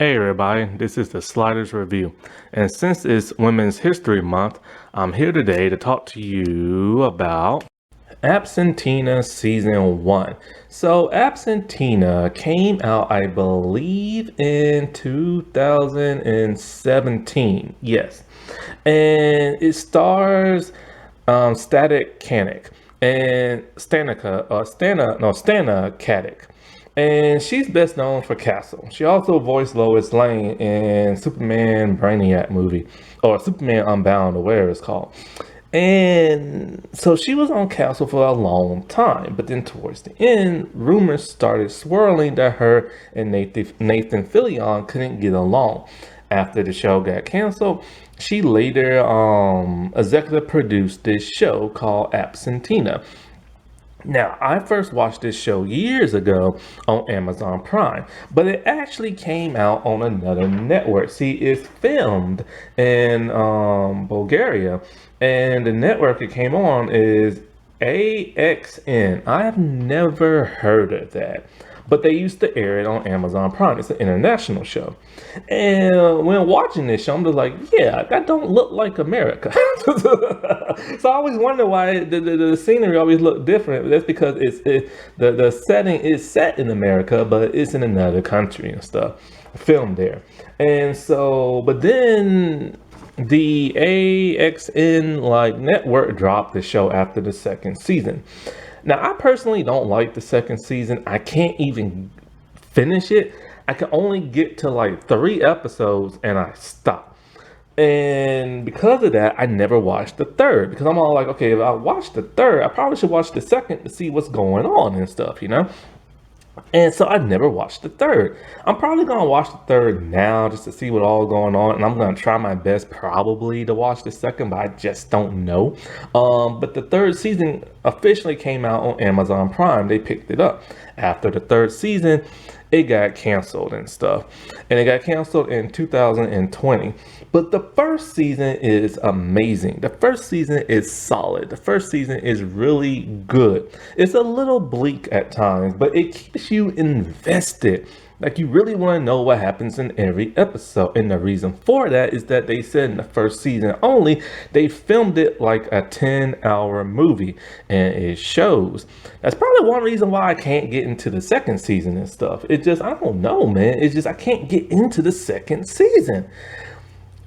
Hey everybody, this is the Sliders Review, and since it's Women's History Month, I'm here today to talk to you about Absentia Season 1. So Absentia came out, I believe, in 2017, yes, and it stars Static Kanik and Stana Katic. And she's best known for Castle. She also voiced Lois Lane in Superman Brainiac movie, or Superman Unbound, or whatever it's called. And so she was on Castle for a long time, but then towards the end, rumors started swirling that her and Nathan Fillion couldn't get along. After the show got canceled, she later executive produced this show called Absentia. Now, I first watched this show years ago on Amazon Prime, but it actually came out on another network. See, it's filmed in Bulgaria, and the network it came on is AXN. I have never heard of that, but they used to air it on Amazon Prime. It's an international show. And when watching this show, I'm just like, yeah, that don't look like America. So I always wonder why the scenery always look different. That's because the setting is set in America, but it's in another country and stuff, filmed there. And so, but then the AXN network dropped the show after the second season. Now, I personally don't like the second season. I can't even finish it. I can only get to like 3 episodes and I stop. And because of that, I never watched the third, because I'm all like, okay, if I watch the third, I probably should watch the second to see what's going on and stuff, you know? And so I never watched the third. I'm probably going to watch the third now just to see what all going on. And I'm going to try my best probably to watch the second, but I just don't know. But the third season officially came out on Amazon Prime. They picked it up. After the third season, it got canceled and stuff. And it got canceled in 2020. But the first season is amazing. The first season is solid. The first season is really good. It's a little bleak at times, but it keeps you invested. Like, you really want to know what happens in every episode. And the reason for that is that they said in the first season only, they filmed it like a 10-hour movie. And it shows. That's probably one reason why I can't get into the second season and stuff. It just, I don't know, man. It's just, I can't get into the second season.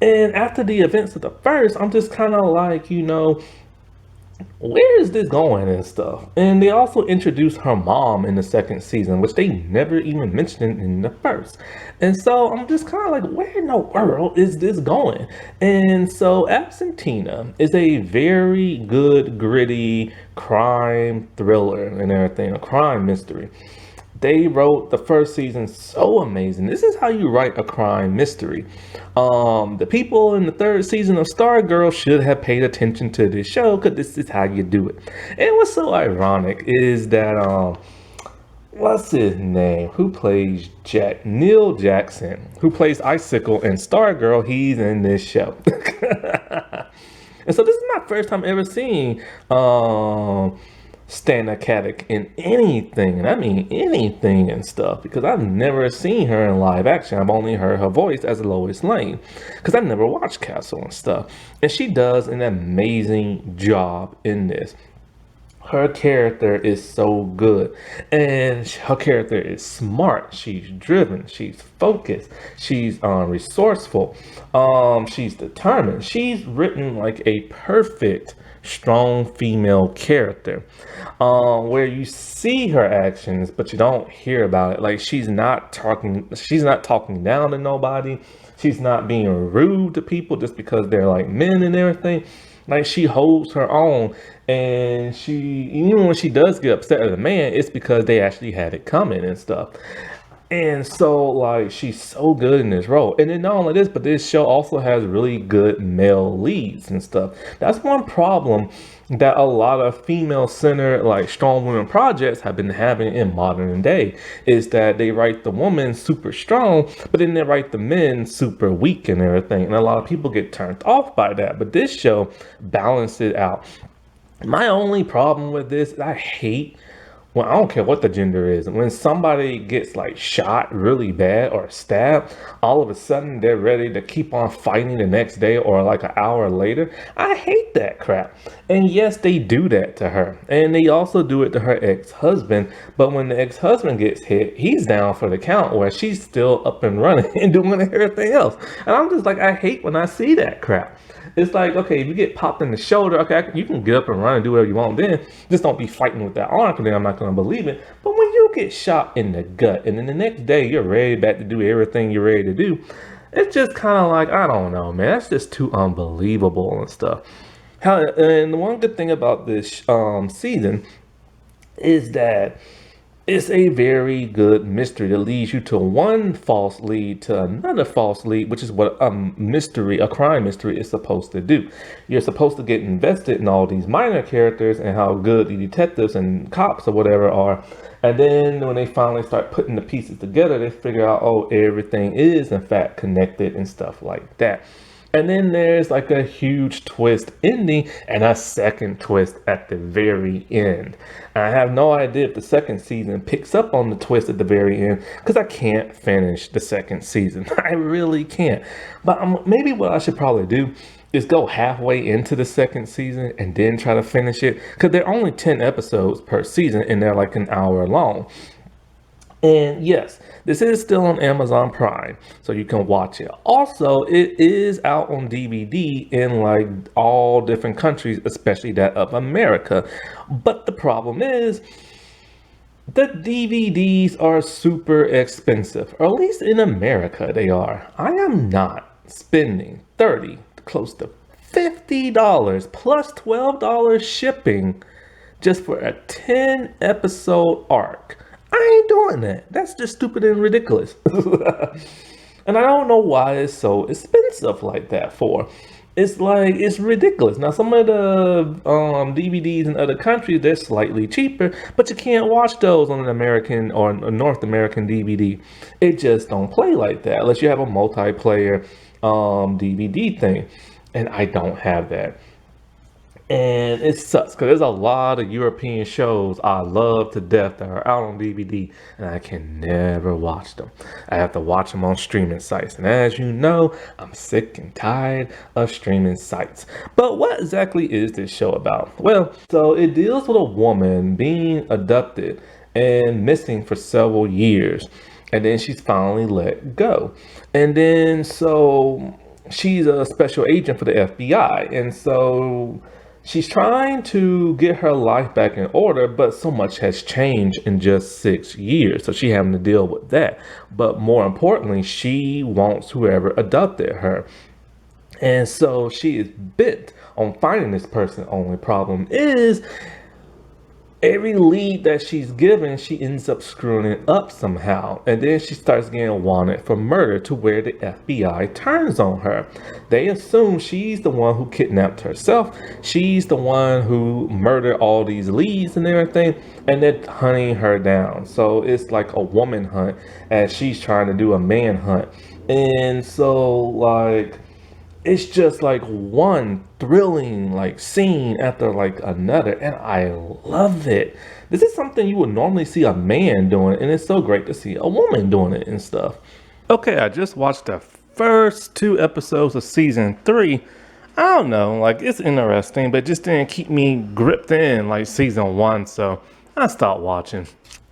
And after the events of the first, I'm just kind of like, where is this going and stuff? And they also introduced her mom in the second season, which they never even mentioned in the first. And so I'm just kind of like, where in the world is this going? And so Absentia is a very good, gritty crime thriller and everything, a crime mystery. They wrote the first season so amazing. This is how you write a crime mystery. The people in the third season of Stargirl should have paid attention to this show, because this is how you do it. And what's so ironic is that what's his name? Who plays Jack? Neil Jackson, who plays Icicle in Stargirl, he's in this show. And so this is my first time ever seeing Stana Katic in anything, and I mean anything and stuff, because I've never seen her in live action. I've only heard her voice as Lois Lane, because I never watched Castle and stuff. And she does an amazing job in this. Her character is so good, and her character is smart. She's driven, she's focused, she's resourceful, she's determined. She's written like a perfect strong female character, where you see her actions but you don't hear about it. Like, she's not talking down to nobody. She's not being rude to people just because they're like men and everything. Like, she holds her own, and she, even when she does get upset at a man, it's because they actually had it coming and stuff. And so, like, she's so good in this role. And then not only this, but this show also has really good male leads and stuff. That's one problem that a lot of female-centered, like, strong women projects have been having in modern day, is that they write the woman super strong, but then they write the men super weak and everything. And a lot of people get turned off by that. But this show balances it out. My only problem with this is I hate well, I don't care what the gender is. When somebody gets like shot really bad or stabbed, all of a sudden they're ready to keep on fighting the next day or like an hour later. I hate that crap. And yes, they do that to her. And they also do it to her ex-husband. But when the ex-husband gets hit, he's down for the count where she's still up and running and doing everything else. And I'm just like, I hate when I see that crap. It's like, okay, if you get popped in the shoulder, okay, you can get up and run and do whatever you want. Then just don't be fighting with that arm, because then I'm not going to believe it. But when you get shot in the gut, and then the next day you're ready back to do everything you're ready to do, it's just kind of like, I don't know, man. That's just too unbelievable and stuff. And the one good thing about this season is that it's a very good mystery that leads you to one false lead to another false lead, which is what a crime mystery is supposed to do. You're supposed to get invested in all these minor characters and how good the detectives and cops or whatever are. And then when they finally start putting the pieces together, they figure out, oh, everything is in fact connected and stuff like that. And then there's like a huge twist ending and a second twist at the very end. I have no idea if the second season picks up on the twist at the very end, because I can't finish the second season. I really can't. But maybe what I should probably do is go halfway into the second season and then try to finish it, because they're only 10 episodes per season and they're like an hour long. And yes, this is still on Amazon Prime, so you can watch it. Also, it is out on DVD in like all different countries, especially that of America. But the problem is, the DVDs are super expensive, or at least in America they are. I am not spending 30, close to $50 plus $12 shipping just for a 10 episode arc. I ain't doing that. That's just stupid and ridiculous. And I don't know why it's so expensive like that for. It's like, it's ridiculous. Now, some of the DVDs in other countries, they're slightly cheaper, but you can't watch those on an American or a North American DVD. It just don't play like that unless you have a multiplayer DVD thing. And I don't have that. And it sucks because there's a lot of European shows I love to death that are out on DVD, and I can never watch them. I have to watch them on streaming sites. And as you know, I'm sick and tired of streaming sites. But what exactly is this show about? Well, so it deals with a woman being abducted and missing for several years. And then she's finally let go. And then so she's a special agent for the FBI. And so she's trying to get her life back in order, but so much has changed in just 6 years. So she's having to deal with that. But more importantly, she wants whoever abducted her. And so she is bent on finding this person. Only problem is, every lead that she's given, she ends up screwing it up somehow. And then she starts getting wanted for murder, to where the FBI turns on her. They assume she's the one who kidnapped herself. She's the one who murdered all these leads and everything. And they're hunting her down. So it's like a woman hunt as she's trying to do a man hunt. And so like, it's just like one thrilling like scene after like another, and I love it. This is something you would normally see a man doing, and it's so great to see a woman doing it and stuff. Okay, I just watched the first 2 episodes of season 3. I don't know, like it's interesting, but just didn't keep me gripped in like season 1, so I stopped watching.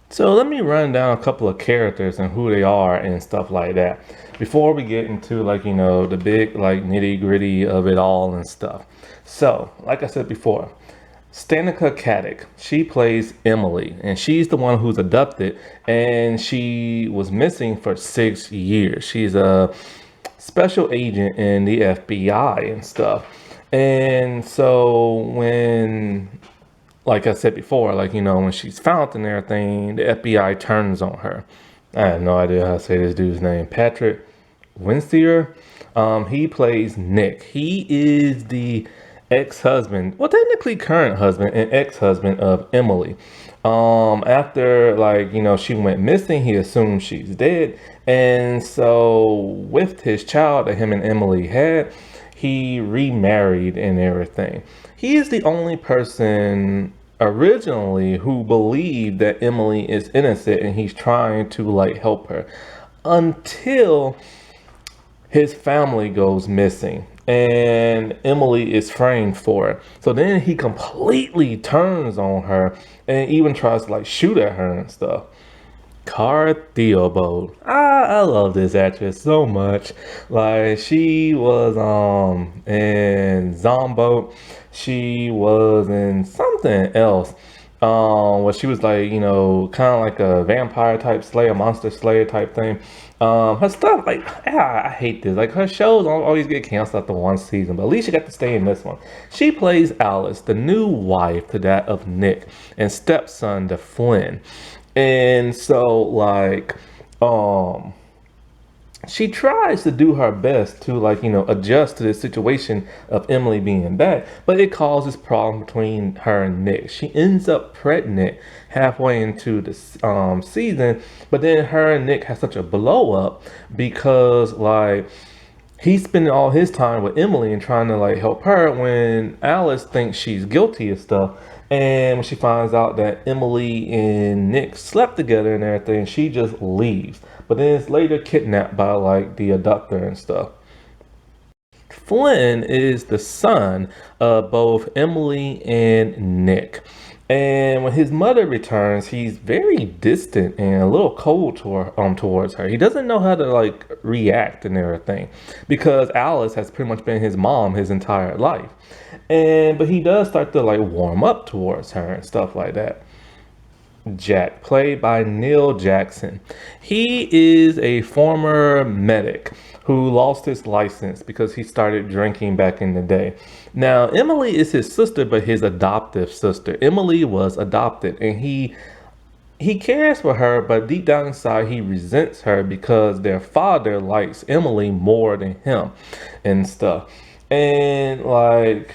So let me run down a couple of characters and who they are and stuff like that before we get into like, you know, the big like nitty gritty of it all and stuff. So like I said before, Stanika Katic, she plays Emily, and she's the one who's abducted, and she was missing for 6 years. She's a special agent in the FBI and stuff. And so when, like I said before, like, you know, when she's found and everything, the FBI turns on her. I have no idea how to say this dude's name. Patrick Winsteer. He plays Nick. He is the ex-husband, well, technically current husband and ex-husband of Emily. After, like, you know, she went missing, he assumed she's dead. And so with his child that him and Emily had, he remarried and everything. He is the only person originally who believe that Emily is innocent and he's trying to like help her until his family goes missing and Emily is framed for it. So then he completely turns on her and even tries to like shoot at her and stuff. Cara Theobald. I love this actress so much. Like she was in Zombo. She was in something else. Where she was like, kind of like a vampire type slayer, monster slayer type thing. Her stuff, like, I hate this. Like, her shows always get canceled after one season, but at least she got to stay in this one. She plays Alice, the new wife to that of Nick, and stepson to Flynn. And so, like, um, she tries to do her best to like adjust to the situation of Emily being back, but it causes problems between her and Nick. She ends up pregnant halfway into the season, but then her and Nick have such a blow up because like he's spending all his time with Emily and trying to like help her when Alice thinks she's guilty of stuff. And when she finds out that Emily and Nick slept together and everything, she just leaves. But then it's later kidnapped by like the abductor and stuff. Flynn is the son of both Emily and Nick. And when his mother returns, he's very distant and a little cold towards her. He doesn't know how to like react and everything because Alice has pretty much been his mom his entire life. But he does start to like warm up towards her and stuff like that. Jack, played by Neil Jackson. He is a former medic who lost his license because he started drinking back in the day. Now, Emily is his sister, but his adoptive sister. Emily was adopted, and he cares for her, but deep down inside, he resents her because their father likes Emily more than him and stuff. And like,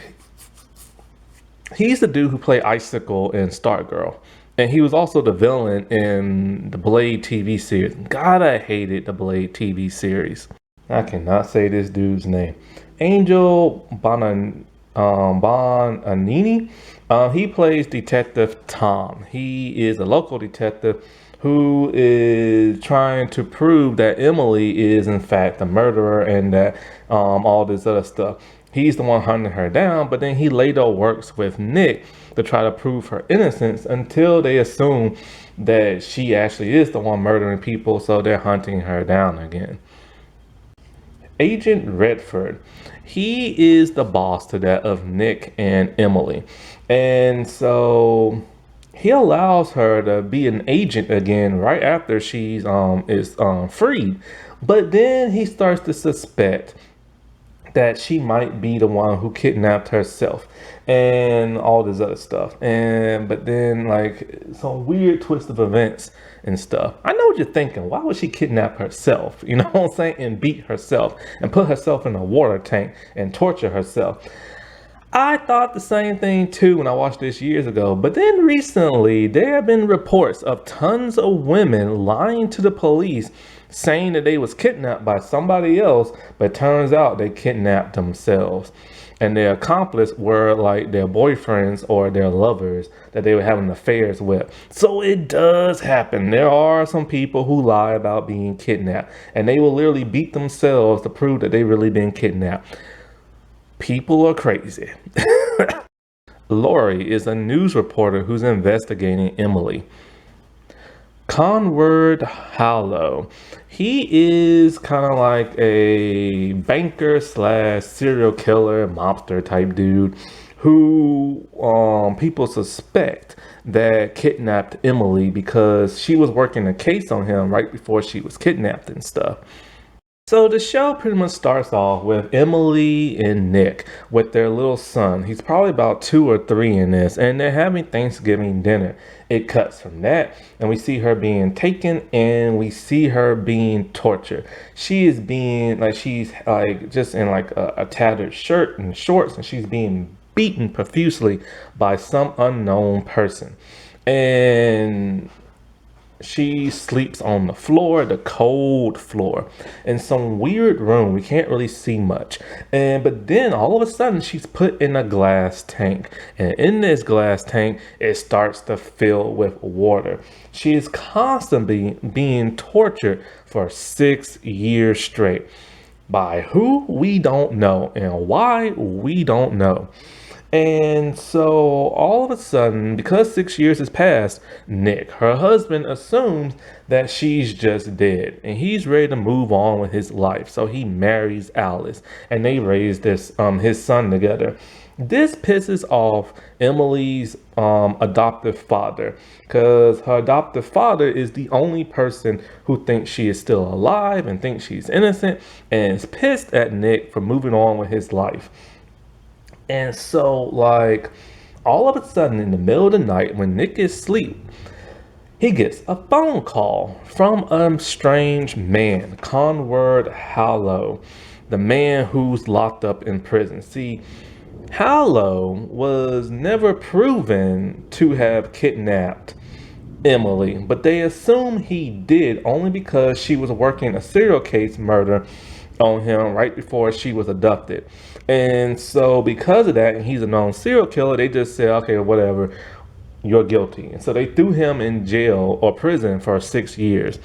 he's the dude who played Icicle in Stargirl. And he was also the villain in the Blade TV series. God, I hated the Blade TV series. I cannot say this dude's name. Angel Bonanini. He plays Detective Tom. He is a local detective who is trying to prove that Emily is in fact the murderer and that all this other stuff. He's the one hunting her down, but then he later works with Nick to try to prove her innocence until they assume that she actually is the one murdering people, so they're hunting her down again. Agent Redford, he is the boss to that of Nick and Emily. And so he allows her to be an agent again right after she's is freed. But then he starts to suspect that she might be the one who kidnapped herself and all this other stuff. But then like some weird twist of events and stuff. I know what you're thinking. Why would she kidnap herself? You know what I'm saying? And beat herself and put herself in a water tank and torture herself. I thought the same thing too when I watched this years ago, but then recently there have been reports of tons of women lying to the police saying that they was kidnapped by somebody else, but turns out they kidnapped themselves. And their accomplice were like their boyfriends or their lovers that they were having affairs with. So it does happen. There are some people who lie about being kidnapped, and they will literally beat themselves to prove that they really been kidnapped. People are crazy. Lori is a news reporter who's investigating Emily. Conward Hallow. He is kind of like a banker slash serial killer mobster type dude who people suspect that kidnapped Emily because she was working a case on him right before she was kidnapped and stuff. So the show pretty much starts off with Emily and Nick with their little son. He's probably about 2 or 3 in this, and they're having Thanksgiving dinner. It cuts from that, and we see her being taken, and we see her being tortured. She is being like, she's like just in like a tattered shirt and shorts, and she's being beaten profusely by some unknown person. And She sleeps on the floor, the cold floor, in some weird room. We can't really see much. But then all of a sudden she's put in a glass tank. And in this glass tank, it starts to fill with water. She is constantly being tortured for 6 years straight. By who? We don't know. And why? We don't know. And so all of a sudden, because 6 years has passed, Nick, her husband, assumes that she's just dead and he's ready to move on with his life. So he marries Alice and they raise this his son together. This pisses off Emily's adoptive father because her adoptive father is the only person who thinks she is still alive and thinks she's innocent and is pissed at Nick for moving on with his life. And so, like, all of a sudden, in the middle of the night, when Nick is asleep, he gets a phone call from a strange man, Conward Hallow, the man who's locked up in prison. See, Hallow was never proven to have kidnapped Emily, but they assume he did only because she was working a serial case murder on him right before she was abducted. And so because of that, and he's a known serial killer, they just said, okay, whatever, you're guilty. And so they threw him in jail or prison for 6 years.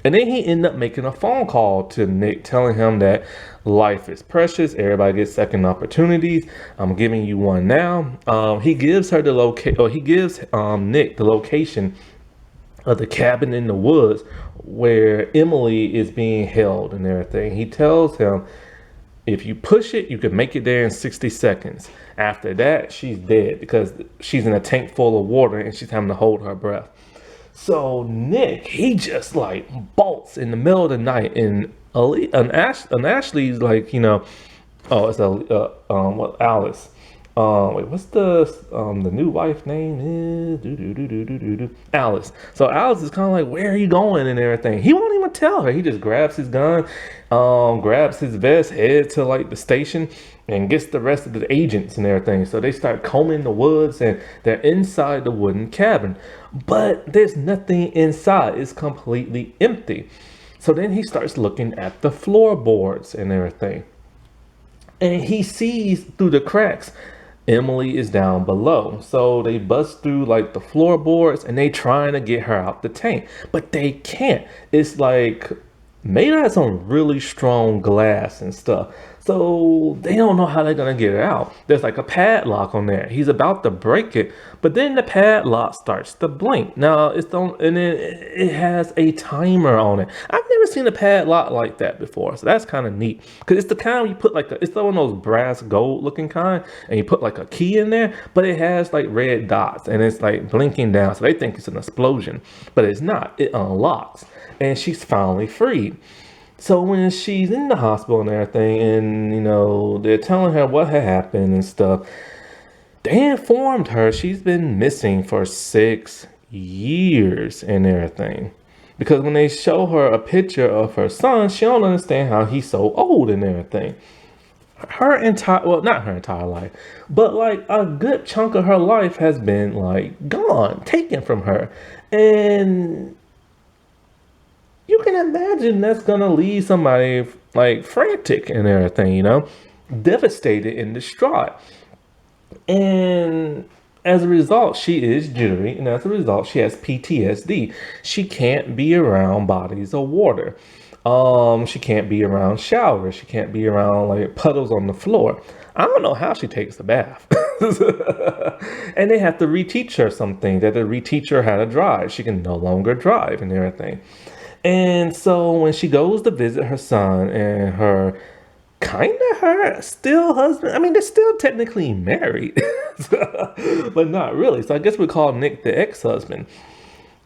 And then he ended up making a phone call to Nick telling him that life is precious. Everybody gets second opportunities. I'm giving you one now. He gives her the location, or he gives Nick the location of the cabin in the woods where Emily is being held and everything. He tells him, if you push it, you can make it there in 60 seconds. After that, she's dead because she's in a tank full of water and she's having to hold her breath. So Nick, he just like bolts in the middle of the night, and Ashley's like, oh, it's Alice. Wait, what's the new wife name is Alice. So Alice is kind of like, where are you going and everything. He won't even tell her. He just grabs his gun, grabs his vest, heads to like the station, and gets the rest of the agents and everything. So they start combing the woods, and they're inside the wooden cabin, but there's nothing inside. It's completely empty. So then he starts looking at the floorboards and everything, and he sees through the cracks Emily is down below. So they bust through like the floorboards and they trying to get her out the tank, but they can't. It's like made out of some really strong glass and stuff. So they don't know how they're gonna get her out. There's like a padlock on there. He's about to break it, but then the padlock starts to blink. Now it's on, and then it has a timer on it. I've never seen a padlock like that before, so that's kind of neat. Cause it's the kind you put like it's one of those brass gold looking kind, and you put like a key in there, but it has like red dots and it's like blinking down. So they think it's an explosion, but it's not. It unlocks, and she's finally freed. So when she's in the hospital and everything, and they're telling her what had happened and stuff, they informed her she's been missing for 6 years and everything. Because when they show her a picture of her son, she don't understand how he's so old and everything. Not her entire life, but like a good chunk of her life has been like gone, taken from her. And you can imagine that's gonna leave somebody like frantic and everything, devastated and distraught. And as a result, she is jittery, and as a result, she has PTSD. She can't be around bodies of water. She can't be around showers. She can't be around like puddles on the floor. I don't know how she takes a bath. And they have to reteach her something. They have to reteach her how to drive. She can no longer drive and everything. And so when she goes to visit her son and her still husband, I mean, they're still technically married, but not really. So I guess we call Nick the ex-husband.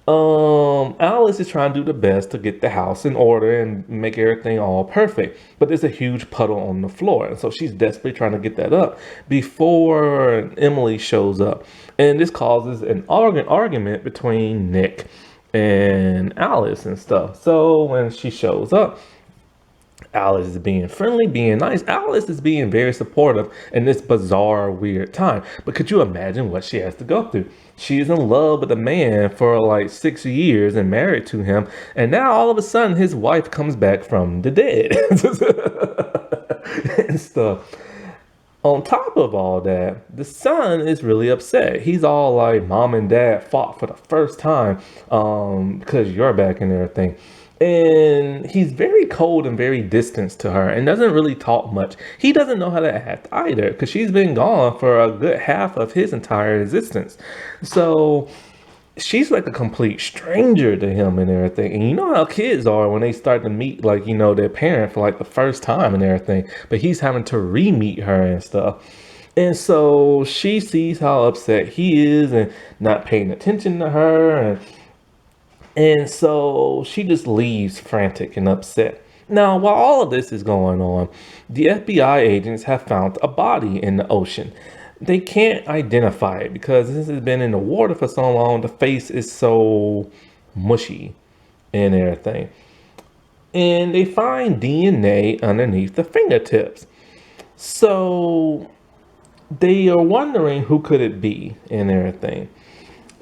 Alice is trying to do the best to get the house in order and make everything all perfect, but there's a huge puddle on the floor, and so she's desperately trying to get that up before Emily shows up, and this causes an argument between Nick and Alice and stuff. So when she shows up, Alice is being friendly, being nice. Alice is being very supportive in this bizarre, weird time. But could you imagine what she has to go through? She is in love with a man for like 6 years and married to him. And now all of a sudden his wife comes back from the dead and stuff. On top of all that, the son is really upset. He's all like, "Mom and Dad fought for the first time because you're back and everything." And he's very cold and very distant to her and doesn't really talk much. He doesn't know how to act either because she's been gone for a good half of his entire existence. So she's like a complete stranger to him and everything. And you know how kids are when they start to meet, like, their parent for like the first time and everything. But he's having to re-meet her and stuff. And so she sees how upset he is and not paying attention to her. And so she just leaves frantic and upset. Now, while all of this is going on, the FBI agents have found a body in the ocean. They can't identify it because this has been in the water for so long, the face is so mushy and everything. And they find DNA underneath the fingertips. So they are wondering who could it be and everything.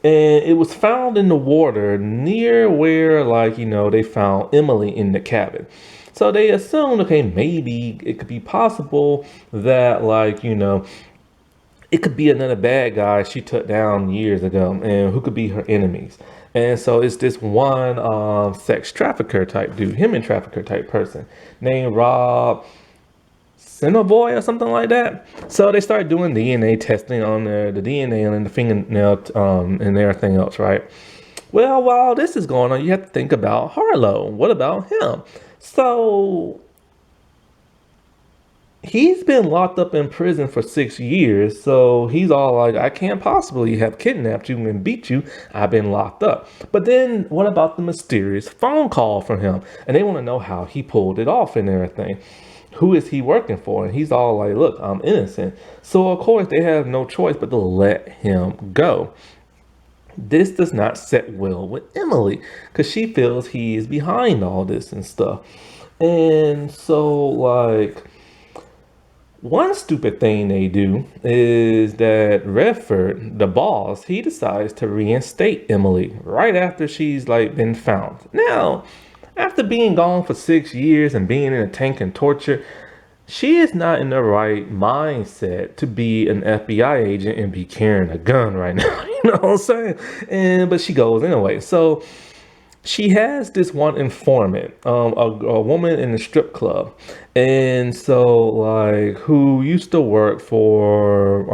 And it was found in the water near where, like, they found Emily in the cabin. So they assumed, okay, maybe it could be possible that, like, it could be another bad guy she took down years ago and who could be her enemies. And so it's this one sex trafficker type dude, human trafficker type person named Rob Cineboy or something like that. So they started doing DNA testing on the DNA and the fingernail and everything else, right? Well, while this is going on, you have to think about Harlow. What about him? So he's been locked up in prison for 6 years. So he's all like, I can't possibly have kidnapped you and beat you. I've been locked up. But then what about the mysterious phone call from him? And they want to know how he pulled it off and everything. Who is he working for? And he's all like, look, I'm innocent. So of course they have no choice but to let him go. This does not set well with Emily because she feels he is behind all this and stuff. And so, like, one stupid thing they do is that Redford, the boss, he decides to reinstate Emily right after she's like been found. Now, after being gone for 6 years and being in a tank and torture, she is not in the right mindset to be an FBI agent and be carrying a gun right now. You know what I'm saying? But she goes anyway. So she has this one informant, a woman in the strip club, and so like who used to work for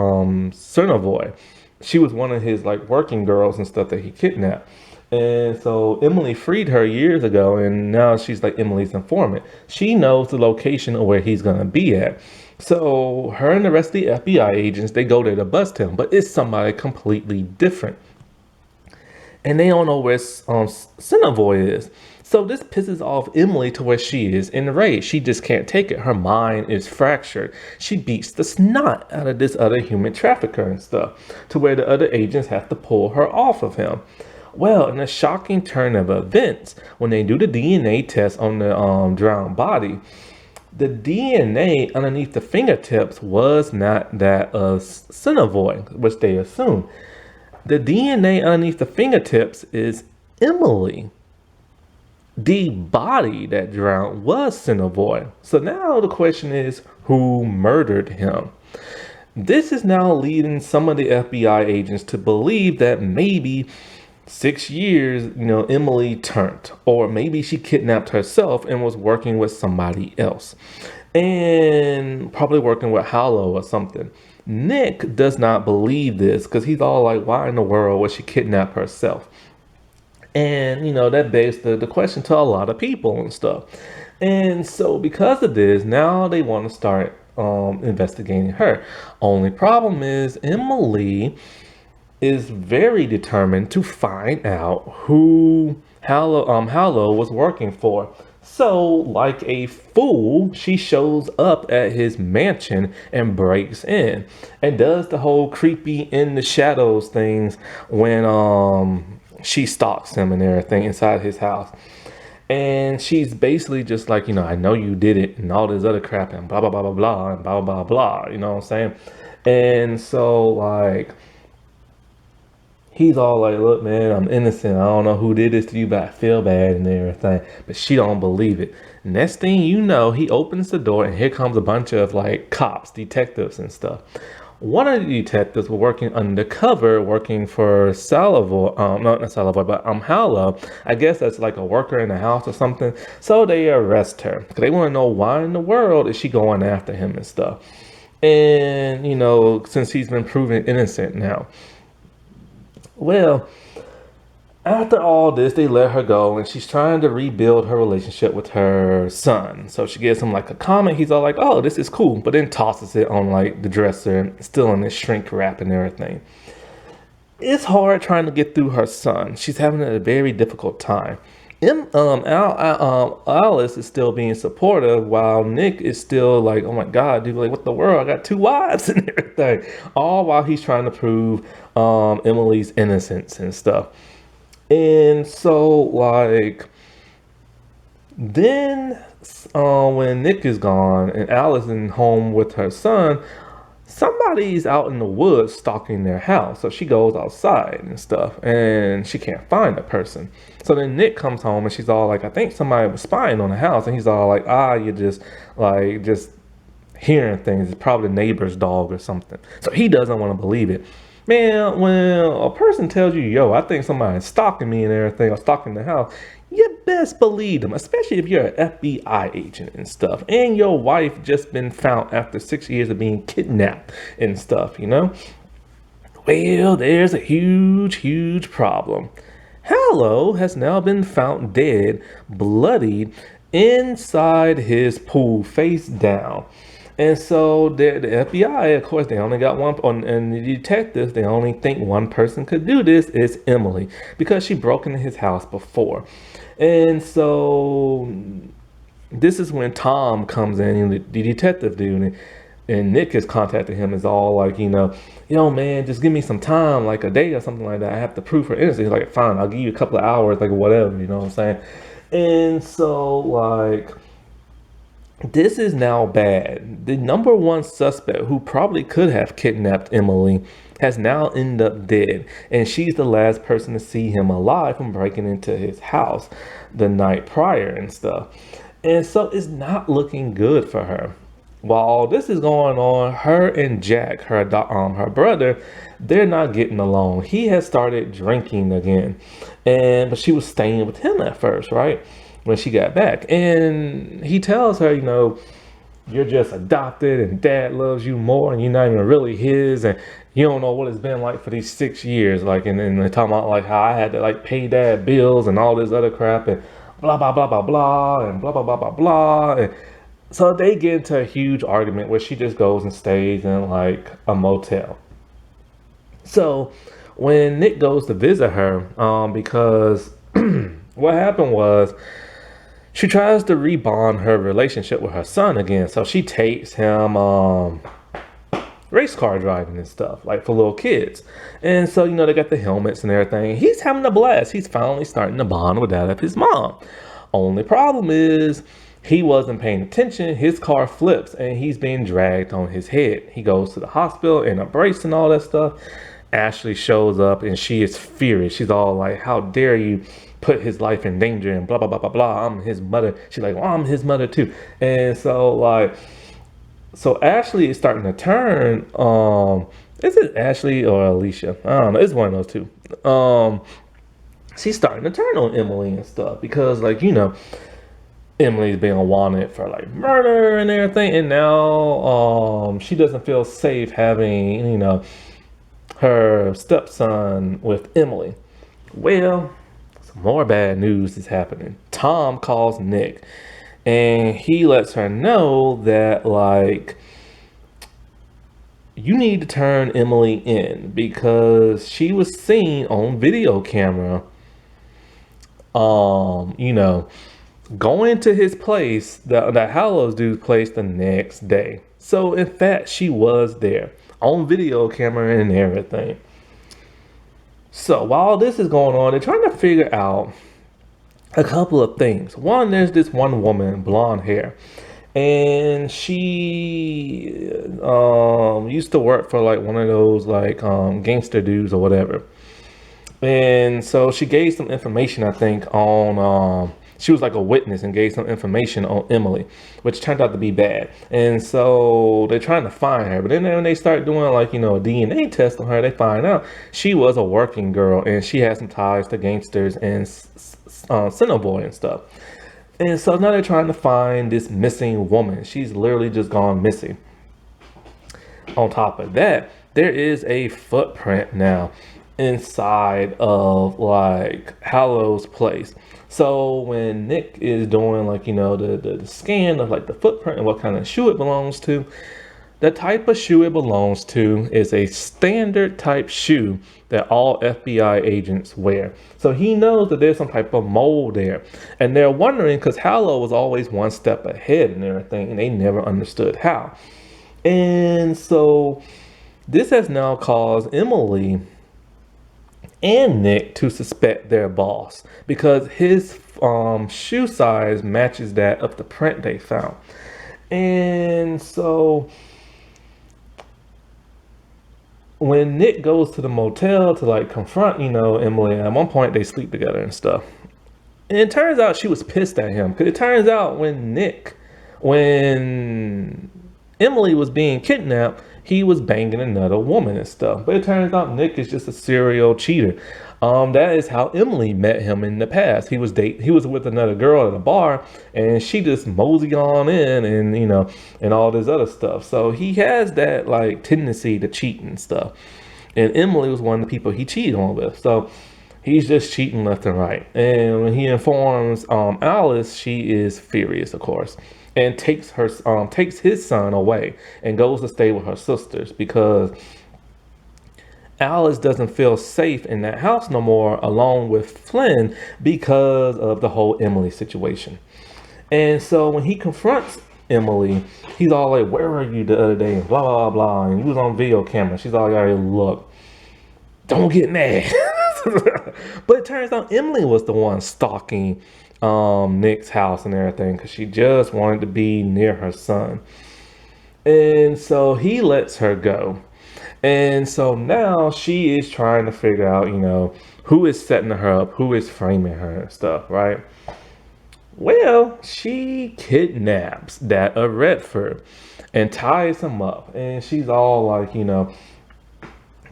Cernovoy. She was one of his like working girls and stuff that he kidnapped. And so Emily freed her years ago, and now she's like Emily's informant. She knows the location of where he's gonna be at. So her and the rest of the FBI agents, they go there to bust him, but it's somebody completely different. And they don't know where Cineboy is. So this pisses off Emily to where she is enraged. She just can't take it. Her mind is fractured. She beats the snot out of this other human trafficker and stuff to where the other agents have to pull her off of him. Well, in a shocking turn of events, when they do the DNA test on the drowned body, the DNA underneath the fingertips was not that of Cineboy, which they assumed. The DNA underneath the fingertips is Emily. The body that drowned was Cineboy. So now the question is, who murdered him? This is now leading some of the FBI agents to believe that maybe 6 years, Emily turned, or maybe she kidnapped herself and was working with somebody else, and probably working with Hollow or something. Nick does not believe this because he's all like, why in the world would she kidnap herself? And, that begs the question to a lot of people and stuff. And so because of this, now they want to start investigating her. Only problem is Emily is very determined to find out who Hallow was working for. So, like a fool, she shows up at his mansion and breaks in and does the whole creepy in the shadows things when she stalks him and everything inside his house. And she's basically just like, I know you did it and all this other crap and blah, blah, blah, blah, blah, and blah, blah, blah, you know what I'm saying? And so, like, he's all like, look, man, I'm innocent. I don't know who did this to you, but I feel bad and everything. But she don't believe it. Next thing you know, he opens the door and here comes a bunch of like cops, detectives and stuff. One of the detectives were working undercover, working for Salvo, not Salvo, but Hala. I guess that's like a worker in the house or something. So they arrest her because they want to know why in the world is she going after him and stuff. And since he's been proven innocent now. Well, after all this, they let her go, and she's trying to rebuild her relationship with her son. So she gives him like a comment. He's all like, "Oh, this is cool," but then tosses it on like the dresser, still in this shrink wrap and everything. It's hard trying to get through her son. She's having a very difficult time. Alice is still being supportive while Nick is still like, oh my God, dude, like what the world? I got two wives and everything. All while he's trying to prove Emily's innocence and stuff. And so like then when Nick is gone and Alice is home with her son, somebody's out in the woods stalking their house. So she goes outside and stuff and she can't find the person. So then Nick comes home and she's all like, I think somebody was spying on the house. And he's all like, you're just hearing things. It's probably the neighbor's dog or something. So he doesn't want to believe it. Man, when a person tells you, yo, I think somebody's stalking me and everything or stalking the house, you best believe them, especially if you're an FBI agent and stuff. And your wife just been found after 6 years of being kidnapped and stuff, Well, there's a huge, huge problem. Hallow has now been found dead, bloodied, inside his pool, face down. And so the FBI, of course, they only got one, and the detectives, they only think one person could do this. It's Emily, because she broke into his house before. And so this is when Tom comes in, the detective dude, and Nick has contacted him, is all like, yo, man, just give me some time, like a day or something like that. I have to prove her innocence. He's like, fine, I'll give you a couple of hours, like whatever, you know what I'm saying? And so, like, this is now bad. The number one suspect who probably could have kidnapped Emily has now ended up dead. And she's the last person to see him alive from breaking into his house the night prior and stuff. And so it's not looking good for her. While all this is going on, her and Jack, her brother, they're not getting along. He has started drinking again. But she was staying with him at first, right? When she got back, and he tells her, you're just adopted and dad loves you more and you're not even really his, and you don't know what it's been like for these 6 years. Like, and then they're talking about like how I had to like pay dad bills and all this other crap and blah, blah, blah, blah, blah, and blah, blah, blah, blah, blah. And so they get into a huge argument where she just goes and stays in like a motel. So when Nick goes to visit her, because what happened was, she tries to rebond her relationship with her son again. So she takes him race car driving and stuff, like for little kids. And so, they got the helmets and everything. He's having a blast. He's finally starting to bond with that of his mom. Only problem is he wasn't paying attention. His car flips and he's being dragged on his head. He goes to the hospital in a brace and all that stuff. Ashley shows up and she is furious. She's all like, how dare you put his life in danger and blah, blah, blah, blah, blah. I'm his mother. She's like, well, I'm his mother too. And so Ashley is starting to turn, is it Ashley or Alicia? I don't know. It's one of those two. She's starting to turn on Emily and stuff because Emily's being wanted for like murder and everything. And now, she doesn't feel safe having, her stepson with Emily. Well, some more bad news is happening. Tom calls Nick and he lets her know that like, you need to turn Emily in because she was seen on video camera, going to his place, the Hallows dude's place the next day. So in fact, she was there on video camera and everything. So while this is going on, they're trying to figure out a couple of things. One, there's this one woman, blonde hair, and she used to work for like one of those like gangster dudes or whatever. And so she gave some information, I think, on she was like a witness and gave some information on Emily, which turned out to be bad. And so they're trying to find her. But then when they start doing like, a DNA test on her, they find out she was a working girl and she had some ties to gangsters and Cinnabon and stuff. And so now they're trying to find this missing woman. She's literally just gone missing. On top of that, there is a footprint now inside of like Hallow's place. So when Nick is doing like, the scan of like the footprint and what kind of shoe it belongs to, the type of shoe it belongs to is a standard type shoe that all FBI agents wear. So he knows that there's some type of mold there. And they're wondering because Hallow was always one step ahead and everything, and they never understood how. And so this has now caused Emily and Nick to suspect their boss because his shoe size matches that of the print they found. And so when Nick goes to the motel to like confront, Emily, at one point they sleep together and stuff. And it turns out she was pissed at him because it turns out when Emily was being kidnapped, he was banging another woman and stuff. But it turns out Nick is just a serial cheater. That is how Emily met him in the past. He was with another girl at a bar, and she just moseyed on in, and and all this other stuff. So he has that like tendency to cheat and stuff. And Emily was one of the people he cheated on with. So he's just cheating left and right. And when he informs Alice, she is furious, of course, and takes his son away and goes to stay with her sisters because Alice doesn't feel safe in that house no more along with Flynn because of the whole Emily situation. And so when he confronts Emily, he's all like, where were you the other day? And blah, blah, blah. And he was on video camera. She's all like, look, don't get mad. But it turns out Emily was the one stalking Nick's house and everything because she just wanted to be near her son. And so he lets her go. And so now she is trying to figure out, who is setting her up, who is framing her and stuff, right? Well, she kidnaps that Redford and ties him up. And she's all like,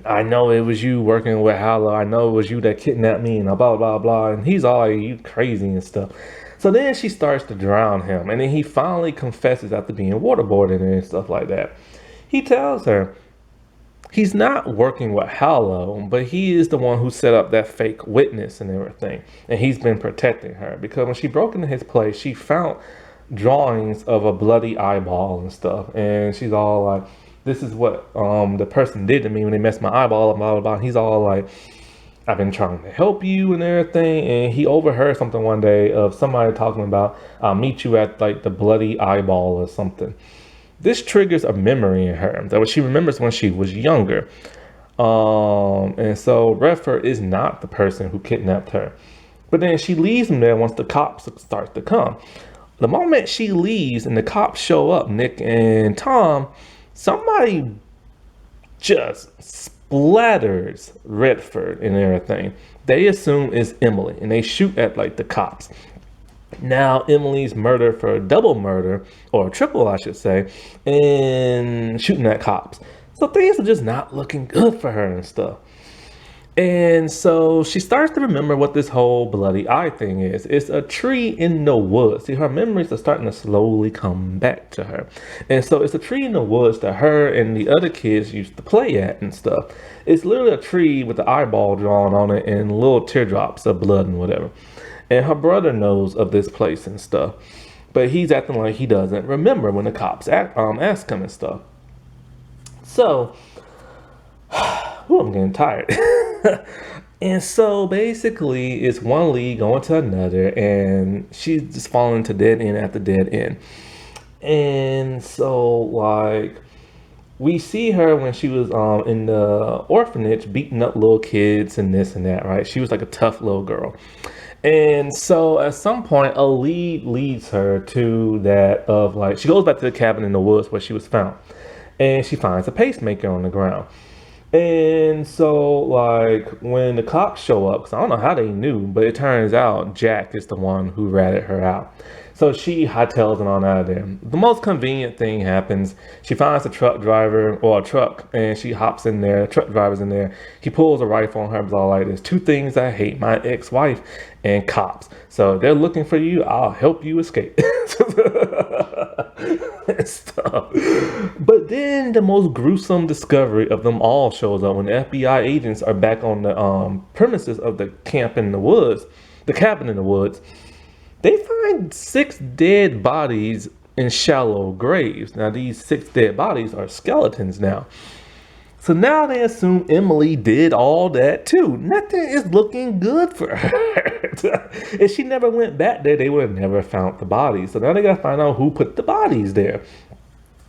I know it was you working with Hallow. I know it was you that kidnapped me and blah, blah, blah. And he's all like, you crazy and stuff. So then she starts to drown him. And then he finally confesses after being waterboarded and stuff like that. He tells her he's not working with Hallow, but he is the one who set up that fake witness and everything. And he's been protecting her because when she broke into his place, she found drawings of a bloody eyeball and stuff. And she's all like, this is what the person did to me when they messed my eyeball up, blah, blah, blah. He's all like, I've been trying to help you and everything. And he overheard something one day of somebody talking about, I'll meet you at like the bloody eyeball or something. This triggers a memory in her that she remembers when she was younger. And so Redford is not the person who kidnapped her. But then she leaves him there once the cops start to come. The moment she leaves and the cops show up, Nick and Tom, somebody just splatters Redford and everything. They assume it's Emily and they shoot at like the cops. Now Emily's murdered for a double murder, or a triple I should say, and shooting at cops. So things are just not looking good for her and stuff. And so she starts to remember what this whole bloody eye thing is. It's a tree in the woods. See, her memories are starting to slowly come back to her. And so it's a tree in the woods that her and the other kids used to play at and stuff. It's literally a tree with the eyeball drawn on it and little teardrops of blood and whatever. And her brother knows of this place and stuff. But he's acting like he doesn't remember when the cops ask him and stuff. So, I'm getting tired. And so basically it's one lead going to another and she's just falling to dead end after dead end. And so like we see her when she was in the orphanage beating up little kids and this and that, right? She was like a tough little girl. And so at some point, a lead leads her to that of like, she goes back to the cabin in the woods where she was found. And she finds a pacemaker on the ground. And so, like, when the cops show up, because I don't know how they knew, but it turns out Jack is the one who ratted her out. So she hightails it on out of there. The most convenient thing happens. She finds a truck driver or a truck, and she hops in there. The truck driver's in there. He pulls a rifle on her. It's all like, there's two things I hate: my ex-wife and cops. So they're looking for you. I'll help you escape. And stuff. But then the most gruesome discovery of them all shows up when the FBI agents are back on the premises of the camp in the woods, the cabin in the woods. They find 6 dead bodies in shallow graves. Now these 6 dead bodies are skeletons now. So now they assume Emily did all that too. Nothing is looking good for her. If she never went back there, they would have never found the bodies. So now they gotta find out who put the bodies there.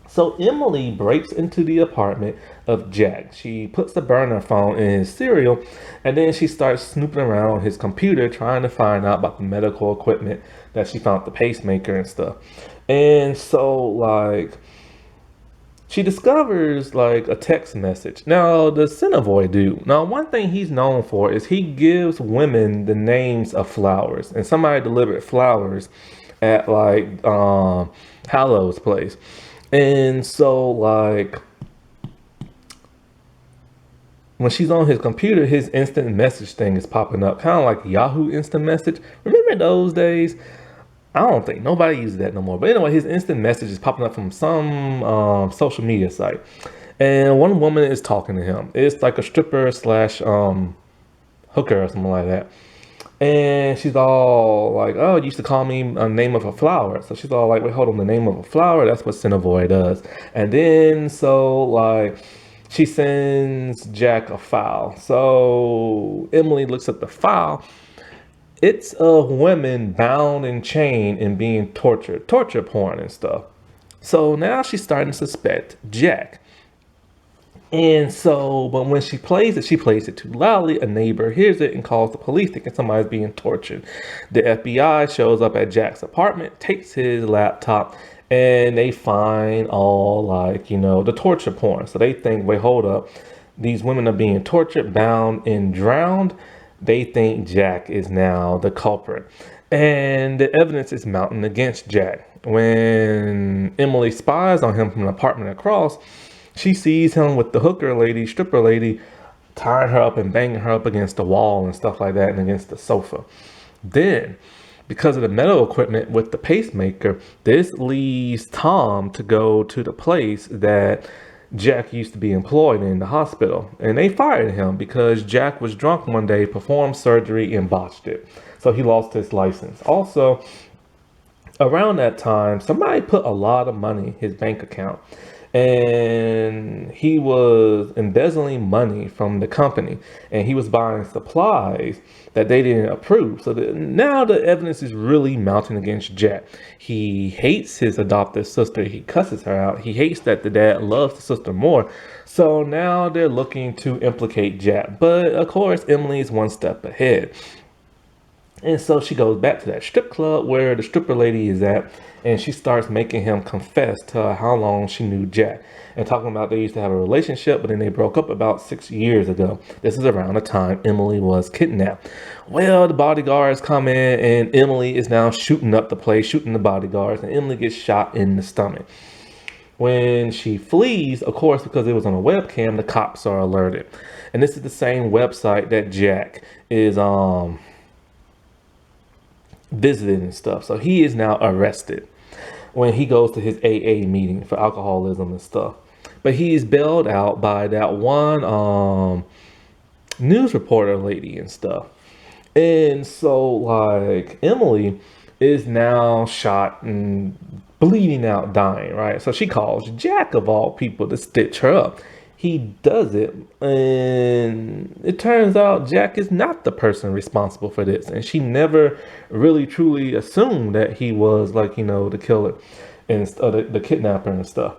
So Emily breaks into the apartment of Jack. She puts the burner phone in his cereal, and then she starts snooping around on his computer trying to find out about the medical equipment that she found, the pacemaker and stuff. And so, like, she discovers like a text message. Now, the Cinevoy dude, now one thing he's known for is he gives women the names of flowers, and somebody delivered flowers at like Hallow's place. And so like when she's on his computer, his instant message thing is popping up, kind of like Yahoo instant message. Remember those days? I don't think nobody uses that no more. But anyway, his instant message is popping up from some social media site. And one woman is talking to him. It's like a stripper slash hooker or something like that. And she's all like, oh, you used to call me a name of a flower. So she's all like, wait, hold on, the name of a flower? That's what Cinevoy does. And then so like she sends Jack a file. So Emily looks at the file. It's of women bound and chained and being tortured, torture porn and stuff. So now she's starting to suspect Jack. And so, but when she plays it too loudly. A neighbor hears it and calls the police thinking somebody's being tortured. The FBI shows up at Jack's apartment, takes his laptop, and they find all like, you know, the torture porn. So they think, wait, hold up. These women are being tortured, bound, and drowned. They think Jack is now the culprit. And the evidence is mounting against Jack. When Emily spies on him from an apartment across, she sees him with the hooker lady, stripper lady, tying her up and banging her up against the wall and stuff like that and against the sofa. Then, because of the medical equipment with the pacemaker, this leads Tom to go to the place that Jack used to be employed in the hospital, and they fired him because Jack was drunk one day, performed surgery, and botched it. So he lost his license. Also, around that time, somebody put a lot of money in his bank account, and he was embezzling money from the company, and he was buying supplies that they didn't approve. So now the evidence is really mounting against Jack. He hates his adopted sister. He cusses her out. He hates that the dad loves the sister more. So now they're looking to implicate Jack. But of course, Emily is one step ahead. And so she goes back to that strip club where the stripper lady is at, and she starts making him confess to how long she knew Jack, and talking about they used to have a relationship, but then they broke up about 6 years ago. This is around the time Emily was kidnapped. Well, the bodyguards come in, and Emily is now shooting up the place, shooting the bodyguards, and Emily gets shot in the stomach. When she flees, of course, because it was on a webcam, the cops are alerted. And this is the same website that Jack is visited and stuff. So he is now arrested when he goes to his AA meeting for alcoholism and stuff. But he's bailed out by that one news reporter lady and stuff. And so like Emily is now shot and bleeding out, dying, right? So she calls Jack of all people to stitch her up. He does it, and it turns out Jack is not the person responsible for this, and she never really truly assumed that he was like, you know, the killer and the kidnapper and stuff.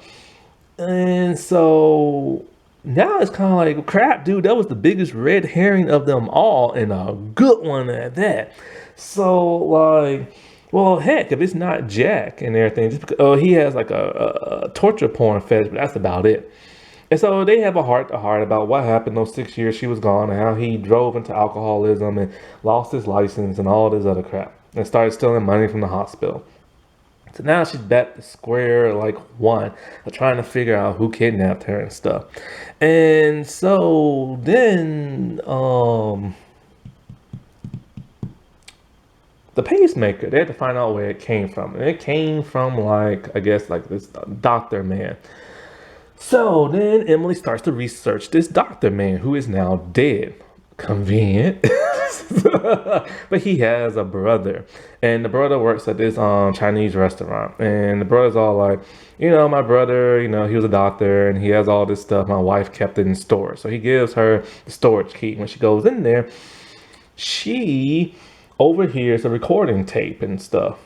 And so now it's kind of like, crap, dude, that was the biggest red herring of them all, and a good one at that. So, like, well, heck, if it's not Jack and everything, just because, oh, he has like a torture porn fetish, but that's about it. And so they have a heart to heart about what happened those 6 years she was gone and how he drove into alcoholism and lost his license and all this other crap and started stealing money from the hospital. So now she's back to square like one of trying to figure out who kidnapped her and stuff. And so then the pacemaker, they had to find out where it came from. And it came from like, I guess like this doctor man. So then Emily starts to research this doctor man who is now dead. Convenient. But he has a brother. And the brother works at this Chinese restaurant. And the brother's all like, my brother, he was a doctor and he has all this stuff. My wife kept it in storage. So he gives her the storage key. When she goes in there, she overhears a recording tape and stuff.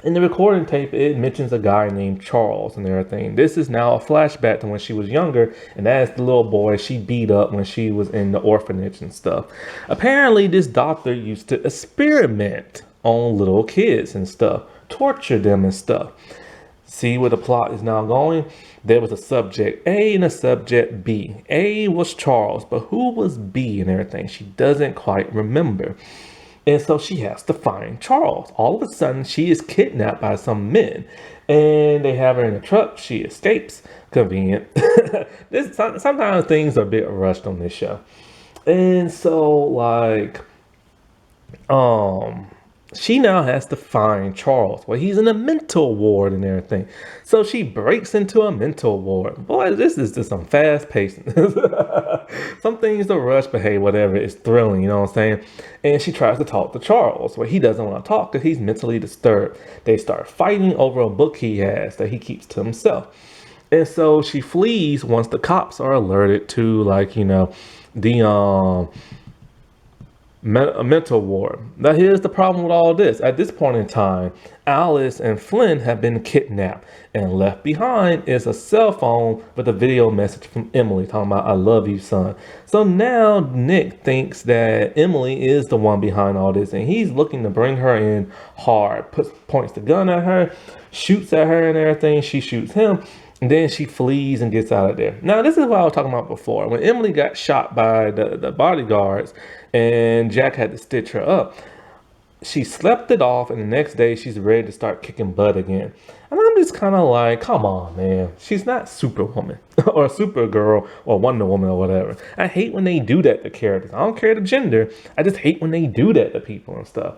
In the recording tape, it mentions a guy named Charles and everything. This is now a flashback to when she was younger, and that's the little boy she beat up when she was in the orphanage and stuff. Apparently, this doctor used to experiment on little kids and stuff, torture them and stuff. See where the plot is now going? There was a subject A and a subject B. A was Charles, but who was B and everything? She doesn't quite remember. And so she has to find Charles. All of a sudden, she is kidnapped by some men. And they have her in a truck. She escapes. Convenient. Sometimes things are a bit rushed on this show. And so, like, she now has to find Charles. Well, he's in a mental ward and everything. So she breaks into a mental ward. Boy, this is just some fast pacing. Some things are rushed, but hey, whatever. It's thrilling, you know what I'm saying? And she tries to talk to Charles. Well, he doesn't want to talk because he's mentally disturbed. They start fighting over a book he has that he keeps to himself. And so she flees once the cops are alerted to, like, the a mental ward. Now here's the problem with all this. At this point in time, Alice and Flynn have been kidnapped, and left behind is a cell phone with a video message from Emily talking about, "I love you, son." So now Nick thinks that Emily is the one behind all this, and he's looking to bring her in hard. Points the gun at her, shoots at her and everything. She shoots him. And then she flees and gets out of there. Now, this is what I was talking about before. When Emily got shot by the bodyguards and Jack had to stitch her up, she slept it off, and the next day she's ready to start kicking butt again. And I'm just kind of like, come on, man. She's not Superwoman or Supergirl or Wonder Woman or whatever. I hate when they do that to characters. I don't care the gender. I just hate when they do that to people and stuff.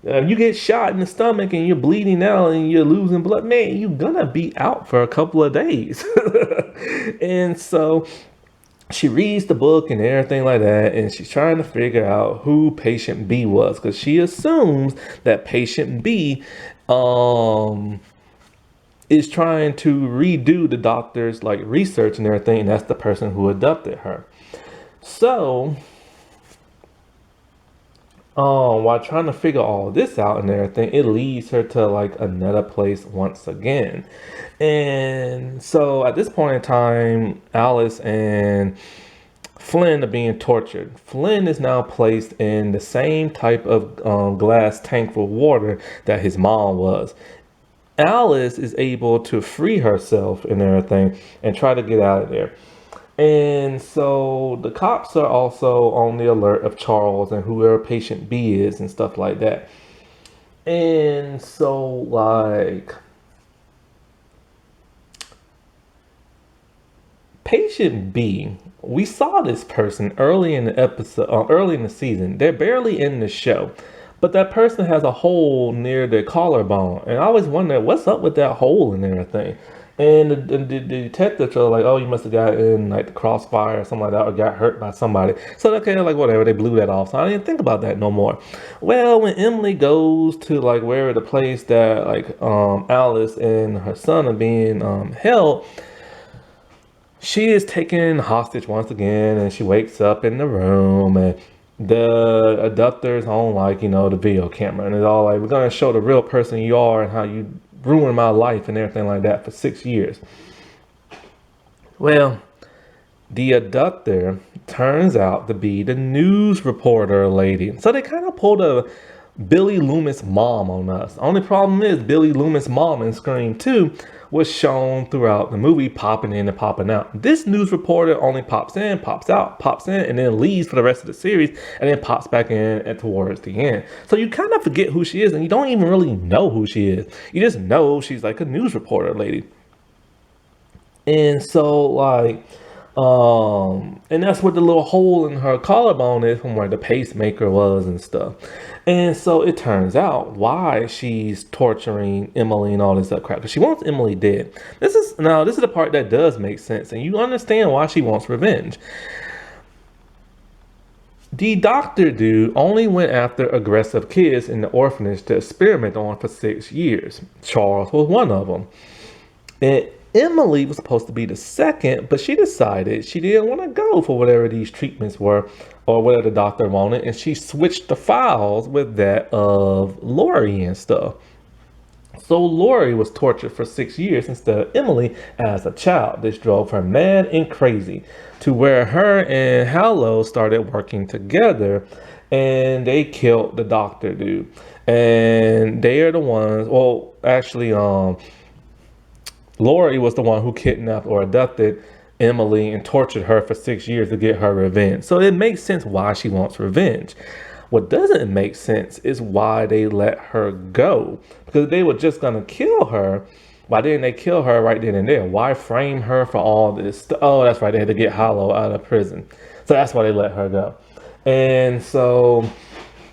You get shot in the stomach and you're bleeding out and you're losing blood, man, you're gonna be out for a couple of days. And so she reads the book and everything like that, and she's trying to figure out who patient B was, because she assumes that patient B is trying to redo the doctor's like research and everything, and that's the person who abducted her. So while trying to figure all this out and everything, it leads her to like another place once again. And so at this point in time, Alice and Flynn are being tortured. Flynn is now placed in the same type of glass tank for water that his mom was. Alice is able to free herself and everything and try to get out of there. And so the cops are also on the alert of Charles and whoever patient B is and stuff like that. And so, like, patient B, we saw this person early in the episode, early in the season. They're barely in the show, but that person has a hole near their collarbone. And I always wonder what's up with that hole and everything. And the detectives are like, oh, you must have got in like the crossfire or something like that, or got hurt by somebody. So okay, like whatever, they blew that off. So I didn't think about that no more. Well, when Emily goes to like where the place that like Alice and her son are being held, she is taken hostage once again, and she wakes up in the room, and the abductor's on like, the video camera, and it's all like, we're gonna show the real person you are and how you ruined my life and everything like that for 6 years. Well, the abductor turns out to be the news reporter lady. So they kind of pulled a Billy Loomis mom on us. Only problem is Billy Loomis mom in Scream 2 was shown throughout the movie popping in and popping out. This news reporter only pops in, pops out, pops in, and then leaves for the rest of the series and then pops back in at towards the end. So you kind of forget who she is and you don't even really know who she is. You just know she's like a news reporter lady. And so and that's what the little hole in her collarbone is from where the pacemaker was and stuff. And so it turns out why she's torturing Emily and all this other crap, because she wants Emily dead. This is the part that does make sense, and you understand why she wants revenge. The doctor dude only went after aggressive kids in the orphanage to experiment on for 6 years. Charles was one of them. And Emily was supposed to be the second, but she decided she didn't want to go for whatever these treatments were or whatever the doctor wanted, and she switched the files with that of Lori and stuff. So Lori was tortured for 6 years instead of Emily as a child. This drove her mad and crazy to where her and Hallow started working together and they killed the doctor dude. And they are the ones, well, actually, Lori was the one who kidnapped or abducted Emily and tortured her for 6 years to get her revenge. So it makes sense why she wants revenge. What doesn't make sense is why they let her go. Because they were just going to kill her. Why didn't they kill her right then and there? Why frame her for all this? Oh, that's right. They had to get Hollow out of prison. So that's why they let her go. And so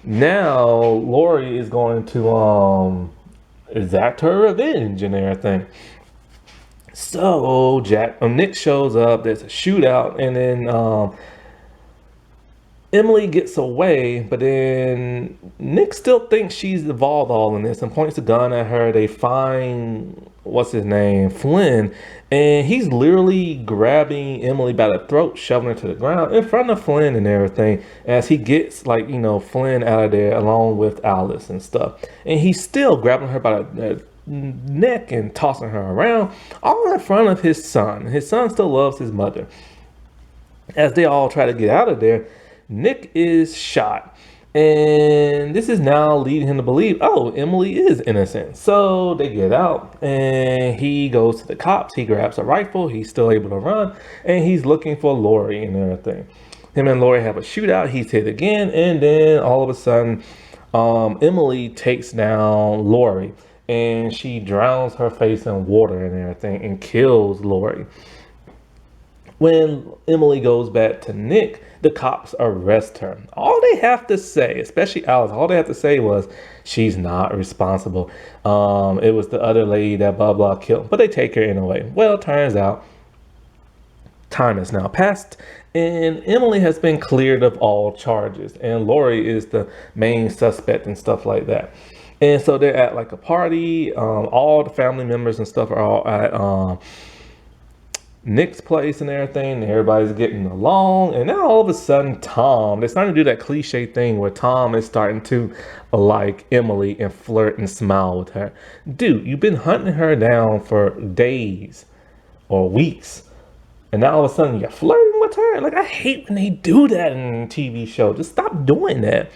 now Lori is going to exact her revenge and everything. So Nick shows up. There's a shootout, and then Emily gets away, but then Nick still thinks she's involved all in this and points a gun at her. They find what's his name, Flynn, and he's literally grabbing Emily by the throat, shoving her to the ground in front of Flynn and everything. As he gets Flynn out of there along with Alice and stuff, and he's still grabbing her by the neck and tossing her around, all in front of his son. His son still loves his mother. As they all try to get out of there, Nick is shot. And this is now leading him to believe, oh, Emily is innocent. So they get out and he goes to the cops. He grabs a rifle. He's still able to run. And he's looking for Lori and everything. Him and Lori have a shootout. He's hit again. And then all of a sudden, Emily takes down Lori. And she drowns her face in water and everything and kills Lori. When Emily goes back to Nick, the cops arrest her. All they have to say, especially Alice, all they have to say was, she's not responsible. It was the other lady that blah, blah killed. But they take her anyway. Well, it turns out time has now passed and Emily has been cleared of all charges. And Lori is the main suspect and stuff like that. And so they're at like a party. All the family members and stuff are all at Nick's place and everything. And everybody's getting along. And now all of a sudden, they're starting to do that cliche thing where Tom is starting to like Emily and flirt and smile with her. Dude, you've been hunting her down for days or weeks. And now all of a sudden you're flirting with her. Like, I hate when they do that in TV shows. Just stop doing that.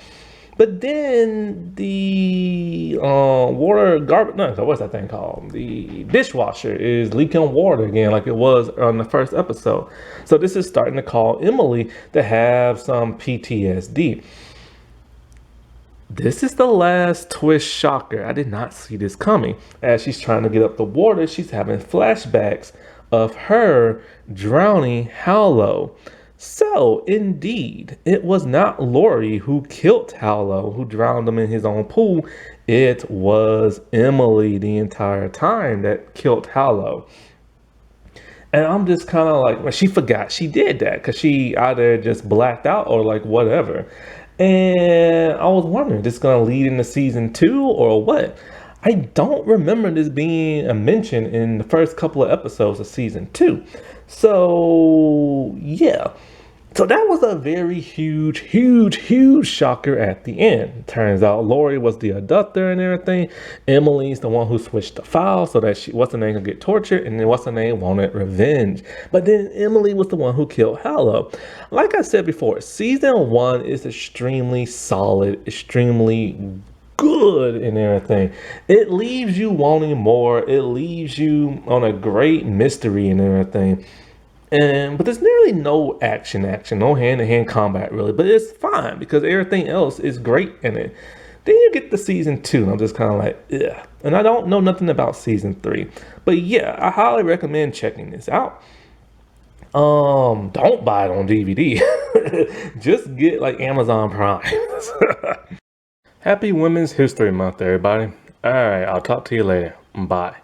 But then the what's that thing called? The dishwasher is leaking water again like it was on the first episode. So this is starting to call Emily to have some PTSD. This is the last twist shocker. I did not see this coming. As she's trying to get up the water, she's having flashbacks of her drowning Hallow. So, indeed, it was not Lori who killed Hallow, who drowned him in his own pool. It was Emily the entire time that killed Hallow. And I'm just kind of like, well, she forgot she did that because she either just blacked out or like whatever. And I was wondering, this is going to lead into season 2 or what? I don't remember this being a mention in the first couple of episodes of season 2. So, yeah. So that was a very huge shocker at the end. Turns out Lori was the abductor and everything. Emily's the one who switched the file so that what's her name could get tortured, and then what's her name wanted revenge. But then Emily was the one who killed Hallow. Like I said before, season 1 is extremely solid, extremely good and everything. It leaves you wanting more. It leaves you on a great mystery and everything. But there's nearly no action, no hand-to-hand combat really. But it's fine because everything else is great in it. Then you get to season 2, and I'm just kind of like, ugh. And I don't know nothing about season 3. But yeah, I highly recommend checking this out. Don't buy it on DVD. Just get like Amazon Prime. Happy Women's History Month, everybody. All right, I'll talk to you later. Bye.